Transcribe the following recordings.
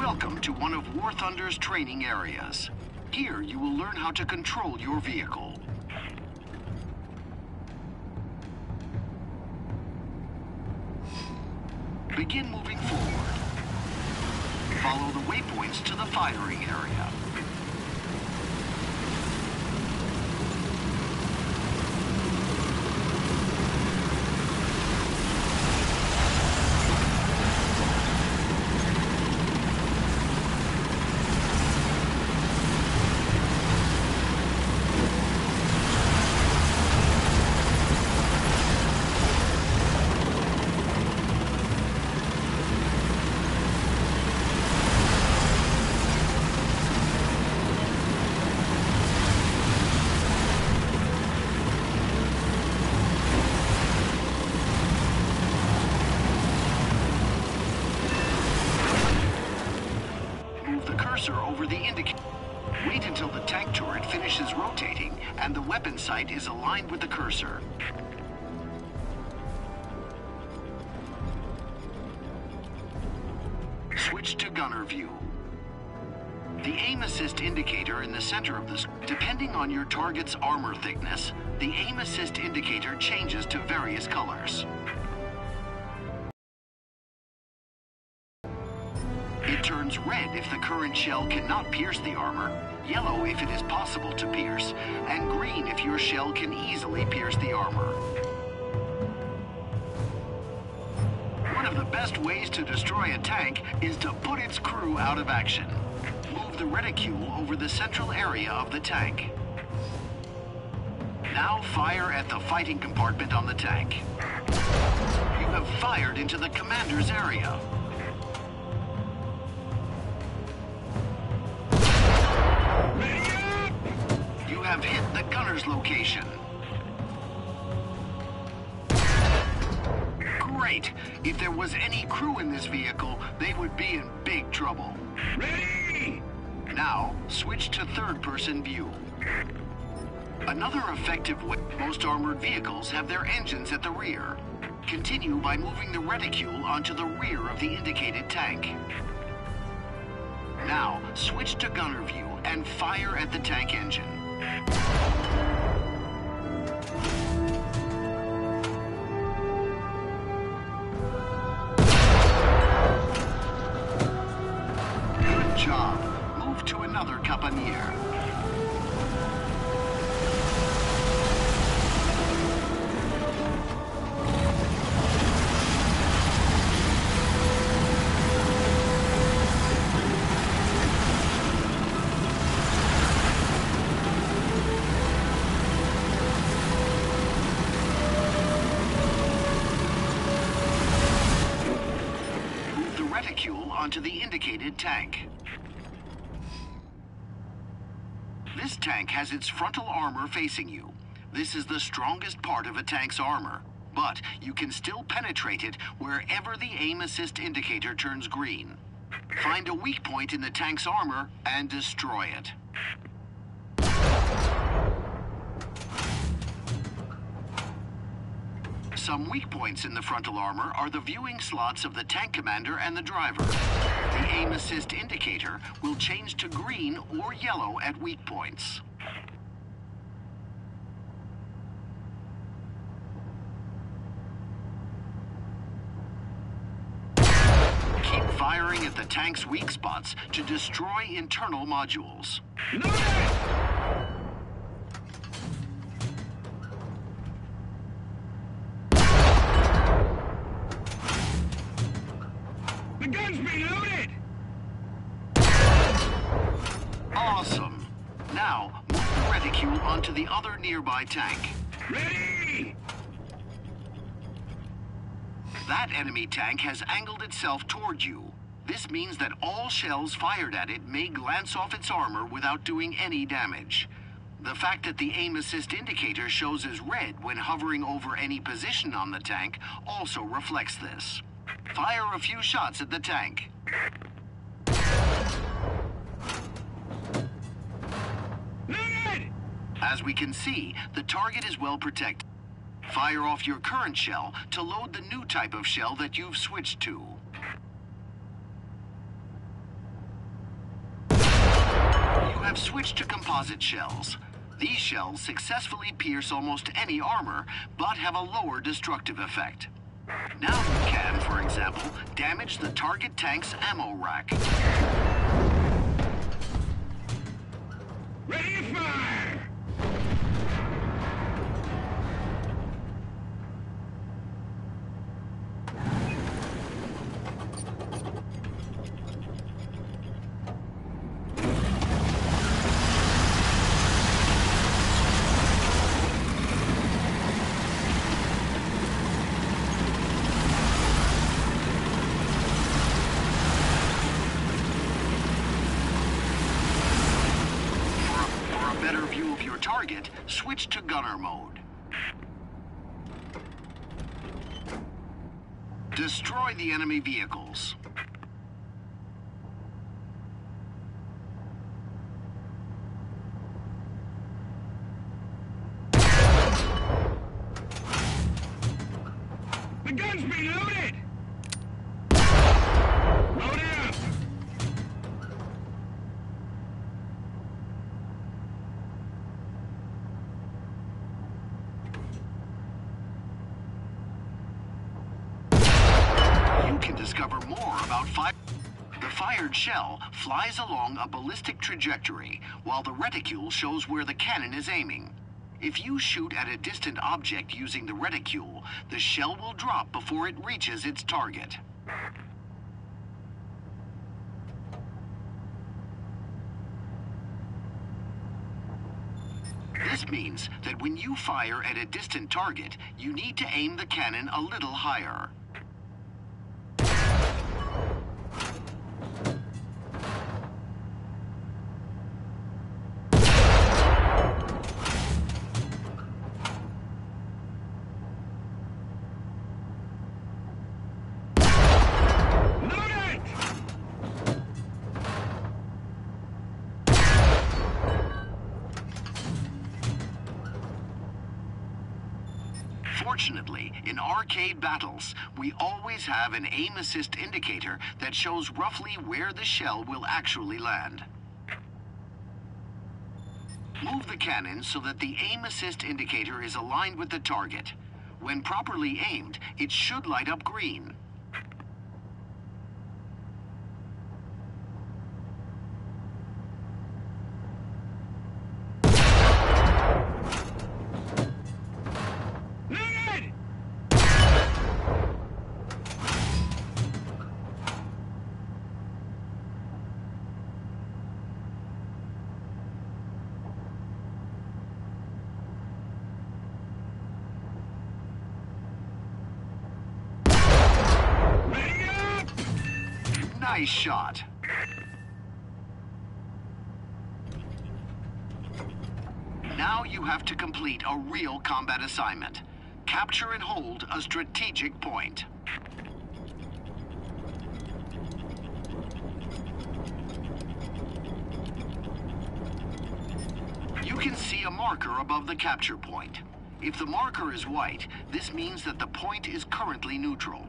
Welcome to one of War Thunder's training areas. Here you will learn how to control your vehicle. Begin moving forward. Follow the waypoints to the firing area. Over the indicator. Wait until the tank turret finishes rotating and the weapon sight is aligned with the cursor. Switch to gunner view. The aim assist indicator in the center of the screen. Depending on your target's armor thickness, the aim assist indicator changes to various colors. It turns red if the current shell cannot pierce the armor, yellow if it is possible to pierce, and green if your shell can easily pierce the armor. One of the best ways to destroy a tank is to put its crew out of action. Move the reticule over the central area of the tank. Now fire at the fighting compartment on the tank. You have fired into the commander's area. You have hit the gunner's location. Great! If there was any crew in this vehicle, they would be in big trouble. Ready! Now, switch to third-person view. Another effective way, most armored vehicles have their engines at the rear. Continue by moving the reticule onto the rear of the indicated tank. Now, switch to gunner view and fire at the tank engine. Good job. Move to another caponier. Onto the indicated tank. This tank has its frontal armor facing you. This is the strongest part of a tank's armor, but you can still penetrate it wherever the aim assist indicator turns green. Find a weak point in the tank's armor and destroy it. Some weak points in the frontal armor are the viewing slots of the tank commander and the driver. The aim assist indicator will change to green or yellow at weak points. Keep firing at the tank's weak spots to destroy internal modules. The gun's reloaded! Awesome. Now, move the reticule onto the other nearby tank. Ready! That enemy tank has angled itself toward you. This means that all shells fired at it may glance off its armor without doing any damage. The fact that the aim assist indicator shows as red when hovering over any position on the tank also reflects this. Fire a few shots at the tank. As we can see, the target is well protected. Fire off your current shell to load the new type of shell that you've switched to. Switch to composite shells. These shells successfully pierce almost any armor, but have a lower destructive effect. Now you can, for example, damage the target tank's ammo rack. Ready to fire! Target, switch to gunner mode. Destroy the enemy vehicles. The gun's being loaded! Load it up! You can discover more about fire. The fired shell flies along a ballistic trajectory, while the reticule shows where the cannon is aiming. If you shoot at a distant object using the reticule, the shell will drop before it reaches its target. This means that when you fire at a distant target, you need to aim the cannon a little higher. Fortunately, in arcade battles, we always have an aim assist indicator that shows roughly where the shell will actually land. Move the cannon so that the aim assist indicator is aligned with the target. When properly aimed, it should light up green. Nice shot. Now you have to complete a real combat assignment. Capture and hold a strategic point. You can see a marker above the capture point. If the marker is white, this means that the point is currently neutral.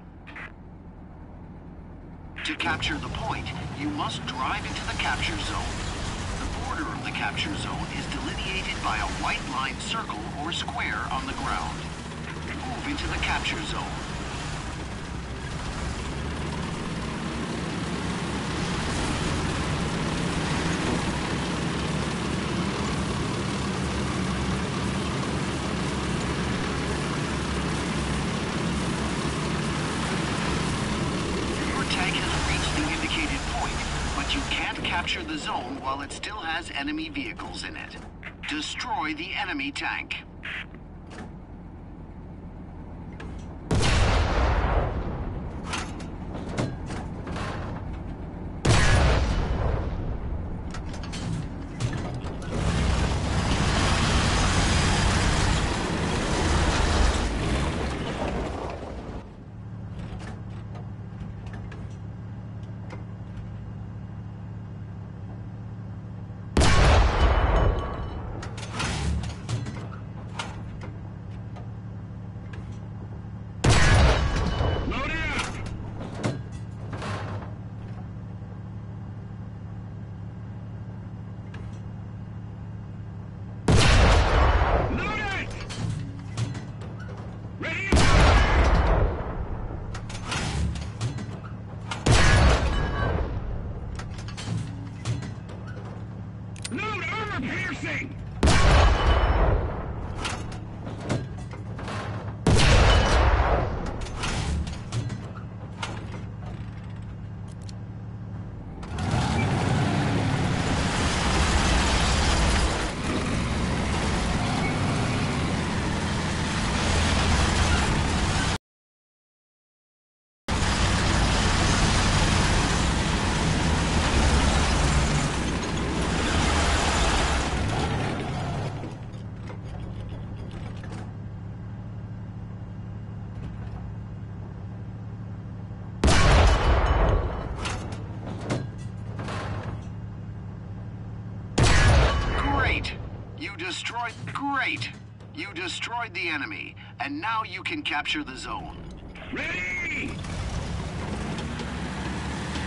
To capture the point, you must drive into the capture zone. The border of the capture zone is delineated by a white line circle or square on the ground. Move into the capture zone. Capture the zone while it still has enemy vehicles in it. Destroy the enemy tank. Great! You destroyed the enemy, and now you can capture the zone. Ready!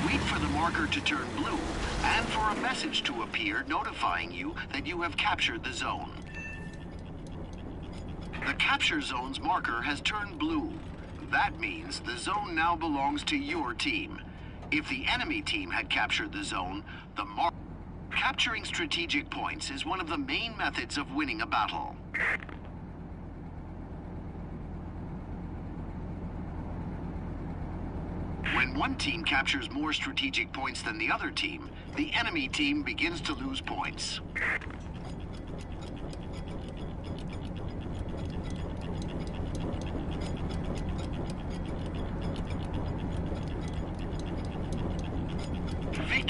Wait for the marker to turn blue, and for a message to appear notifying you that you have captured the zone. The capture zone's marker has turned blue. That means the zone now belongs to your team. If the enemy team had captured the zone, capturing strategic points is one of the main methods of winning a battle. When one team captures more strategic points than the other team, the enemy team begins to lose points.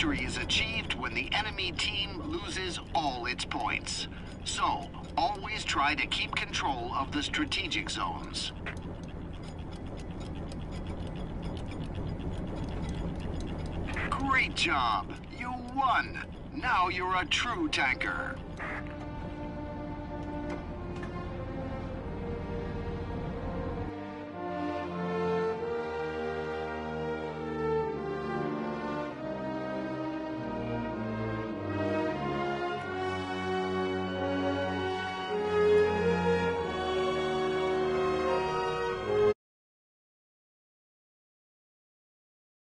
Victory is achieved when the enemy team loses all its points. So, always try to keep control of the strategic zones. Great job! You won! Now you're a true tanker.